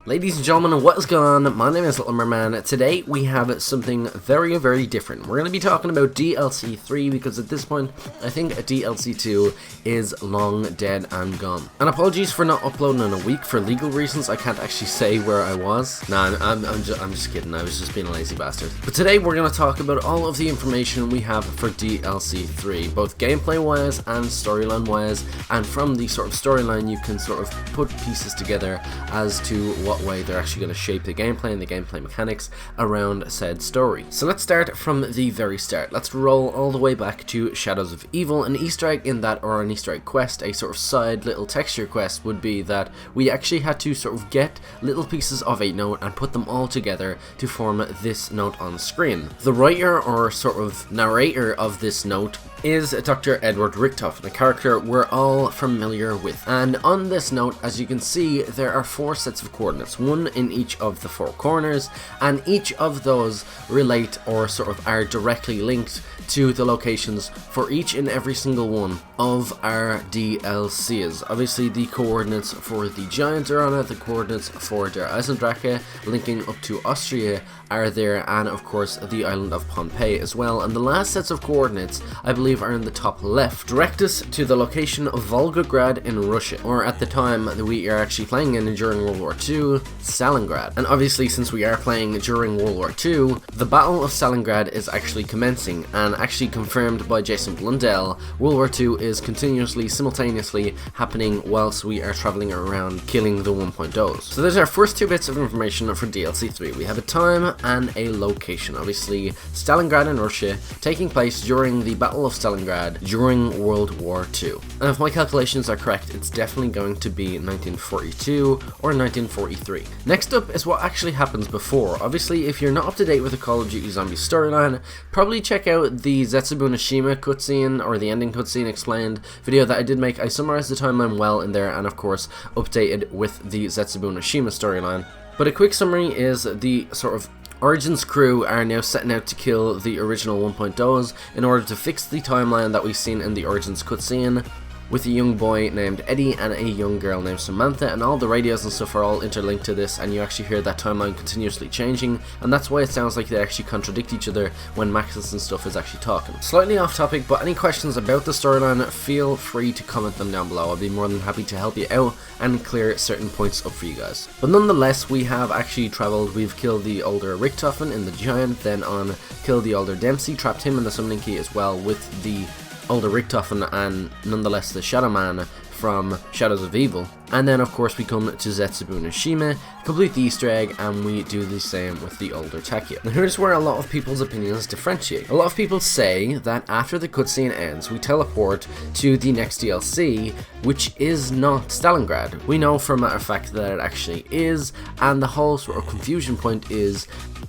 Ladies and gentlemen, what is going on? My name is LittleMarMan. Today we have something very, very different. We're going to be talking about DLC 3 because at this point, I think DLC 2 is long dead and gone. And apologies for not uploading in a week for legal reasons. I can't actually say where I was. Nah, I'm just kidding. I was just being a lazy bastard. But today we're going to talk about all of the information we have for DLC 3, both gameplay-wise and storyline-wise. And from the sort of storyline, you can sort of put pieces together as to what way they're actually going to shape the gameplay and the gameplay mechanics around said story. So let's start from the very start. Let's roll all the way back to Shadows of Evil. An Easter egg in that, or an Easter egg quest, a sort of side little texture quest, would be that we actually had to sort of get little pieces of a note and put them all together to form this note on screen. The writer or sort of narrator of this note is Dr. Edward Richtofen, a character we're all familiar with. And on this note, as you can see, there are 4 sets of coordinates, one in each of the 4 corners, and each of those relate or sort of are directly linked to the locations for each and every single one of our DLCs. Obviously, the coordinates for the Giant are on it, the coordinates for Der Eisendrache linking up to Austria are there, and of course the island of Pompeii as well. And the last sets of coordinates, I believe, are in the top left, direct us to the location of Volgograd in Russia, or at the time that we are actually playing in during World War II, Stalingrad. And obviously, since we are playing during World War II, the Battle of Stalingrad is actually commencing, and actually confirmed by Jason Blundell, World War II is continuously, simultaneously happening whilst we are travelling around killing the 1.0s. So there's our first 2 bits of information for DLC 3. We have a time and a location. Obviously, Stalingrad in Russia, taking place during the Battle of Stalingrad during World War II. And if my calculations are correct, it's definitely going to be 1942 or 1943. Next up is what actually happens before. Obviously, if you're not up to date with the Call of Duty Zombies storyline, probably check out the Zetsubou and Shima cutscene, or the ending cutscene explained video that I did make. I summarized the timeline well in there, and of course updated with the Zetsubou and Shima storyline. But a quick summary is the sort of Origins crew are now setting out to kill the original 1.0s in order to fix the timeline that we've seen in the Origins cutscene, with a young boy named Eddie and a young girl named Samantha, and all the radios and stuff are all interlinked to this, and you actually hear that timeline continuously changing, and that's why it sounds like they actually contradict each other when Maxis and stuff is actually talking. Slightly off topic, but any questions about the storyline, feel free to comment them down below. I'll be more than happy to help you out and clear certain points up for you guys. But nonetheless, we have actually travelled. We've killed the older Richtofen in the Giant, then on killed the older Dempsey, trapped him in the summoning key as well with the older Richtofen, and nonetheless the Shadow Man from Shadows of Evil. And then of course we come to Zetsubou and Shima, complete the Easter egg, and we do the same with the older Takia. Now here's where a lot of people's opinions differentiate. A lot of people say that after the cutscene ends, we teleport to the next DLC, which is not Stalingrad. We know for a matter of fact that it actually is, and the whole sort of confusion point is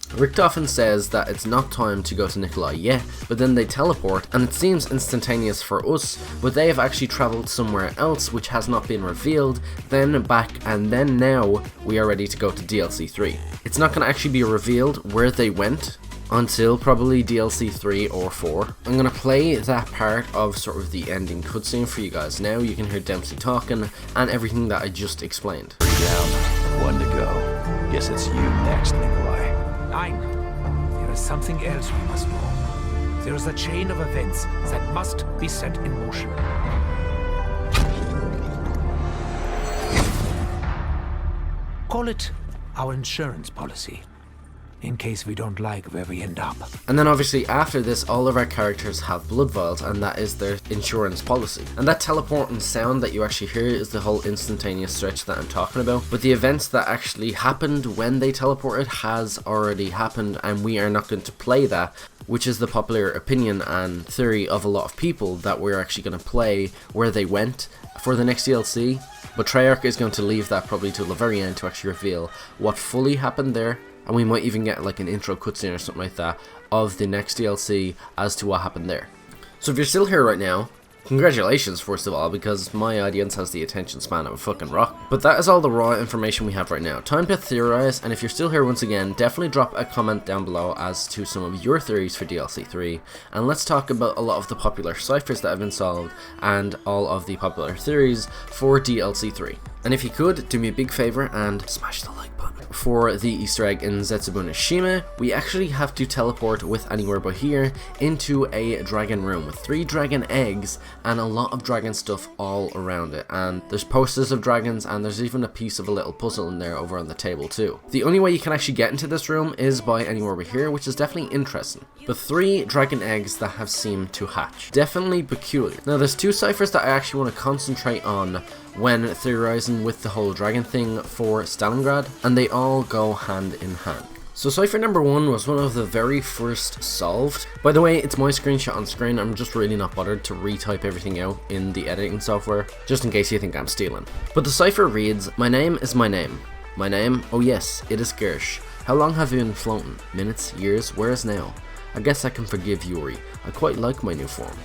Richtofen says that it's not time to go to Nikolai yet, but then they teleport, and it seems instantaneous for us, but they have actually travelled somewhere else which has not been revealed, then back, and then now we are ready to go to DLC 3. It's not going to actually be revealed where they went until probably DLC 3 or 4. I'm going to play that part of sort of the ending cutscene for you guys now. You can hear Dempsey talking and everything that I just explained. 3 down, 1 to go. Guess it's you next, Nikolai. Nein, there is something else we must know. There is a chain of events that must be set in motion. Call it our insurance policy, in case we don't like where we end up. And then obviously after this, all of our characters have blood vials, and that is their insurance policy. And that teleporting sound that you actually hear is the whole instantaneous stretch that I'm talking about. But the events that actually happened when they teleported has already happened, and we are not going to play that, which is the popular opinion and theory of a lot of people, that we're actually going to play where they went for the next DLC. But Treyarch is going to leave that probably till the very end to actually reveal what fully happened there, and we might even get like an intro cutscene or something like that of the next DLC as to what happened there. So if you're still here right now, congratulations first of all, because my audience has the attention span of a fucking rock. But that is all the raw information we have right now. Time to theorize, and if you're still here once again, definitely drop a comment down below as to some of your theories for DLC 3, and let's talk about a lot of the popular ciphers that have been solved and all of the popular theories for DLC 3. And if you could, do me a big favour and smash the like button. for the Easter egg in Zetsubou and Shima, we actually have to teleport with Anywhere But Here into a dragon room with 3 dragon eggs and a lot of dragon stuff all around it. And there's posters of dragons, and there's even a piece of a little puzzle in there over on the table too. The only way you can actually get into this room is by Anywhere But Here, which is definitely interesting. But 3 dragon eggs that have seemed to hatch. Definitely peculiar. Now there's 2 ciphers that I actually want to concentrate on when theorizing with the whole dragon thing for Stalingrad, and they all go hand in hand. So cipher number 1 was one of the very first solved. By the way, it's my screenshot on screen. I'm just really not bothered to retype everything out in the editing software, just in case you think I'm stealing. But the cipher reads, "My name is my name. My name? Oh yes, it is Gersh. How long have you been floating? Minutes? Years? Where is now? I guess I can forgive Yuri. I quite like my new form.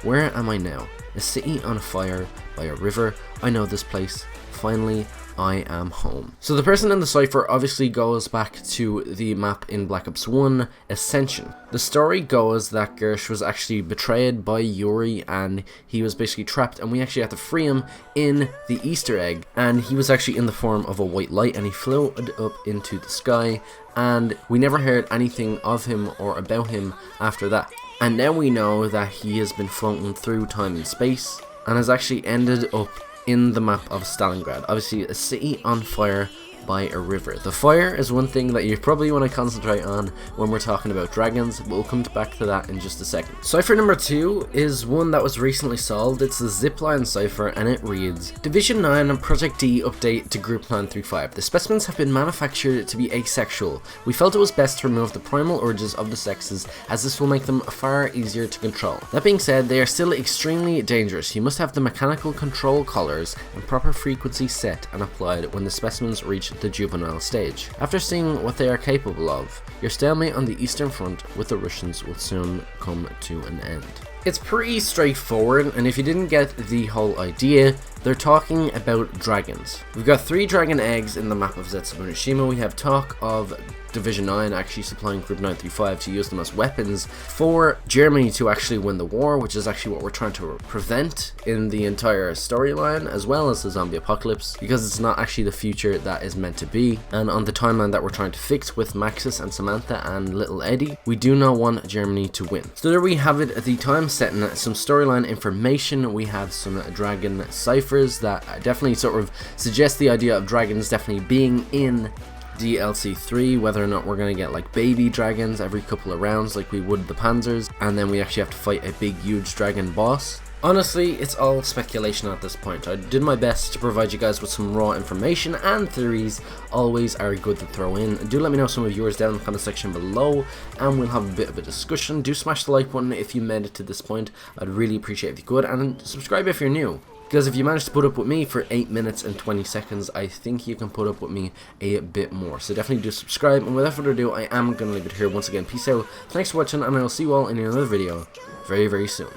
Where am I now? A city on fire by a river. I know this place. Finally, I am home." So the person in the cipher obviously goes back to the map in Black Ops 1, Ascension. The story goes that Gersh was actually betrayed by Yuri, and he was basically trapped, and we actually had to free him in the Easter egg. And he was actually in the form of a white light, and he floated up into the sky, and we never heard anything of him or about him after that. And now we know that he has been floating through time and space, and has actually ended up in the map of Stalingrad. Obviously, a city on fire by a river. The fire is one thing that you probably want to concentrate on when we're talking about dragons, but we'll come back to that in just a second. Cipher number 2 is one that was recently solved. It's the zipline cipher, and it reads, "Division 9 Project D update to Group 935. The specimens have been manufactured to be asexual. We felt it was best to remove the primal urges of the sexes, as this will make them far easier to control. That being said, they are still extremely dangerous. You must have the mechanical control collars and proper frequency set and applied when the specimens reach the juvenile stage. After seeing what they are capable of, your stalemate on the Eastern Front with the Russians will soon come to an end." It's pretty straightforward, and if you didn't get the whole idea, they're talking about dragons. We've got 3 dragon eggs in the map of Zetsubou and Shima. We have talk of Division 9 actually supplying Group 935 to use them as weapons for Germany to actually win the war, which is actually what we're trying to prevent in the entire storyline, as well as the zombie apocalypse, because it's not actually the future that is meant to be. And on the timeline that we're trying to fix with Maxis and Samantha and little Eddie, we do not want Germany to win. So there we have it, the time setting, some storyline information. We have some dragon ciphers that definitely sort of suggest the idea of dragons definitely being in DLC 3, whether or not we're going to get like baby dragons every couple of rounds like we would the Panzers, and then we actually have to fight a big huge dragon boss. Honestly, it's all speculation at this point. I did my best to provide you guys with some raw information, and theories always are good to throw in. Do let me know some of yours down in the comment section below, and we'll have a bit of a discussion. Do smash the like button if you made it to this point. I'd really appreciate it if you could, and subscribe if you're new. Because if you manage to put up with me for 8 minutes and 20 seconds, I think you can put up with me a bit more. So definitely do subscribe, and without further ado, I am going to leave it here. Once again, peace out, thanks for watching, and I will see you all in another video very, very soon.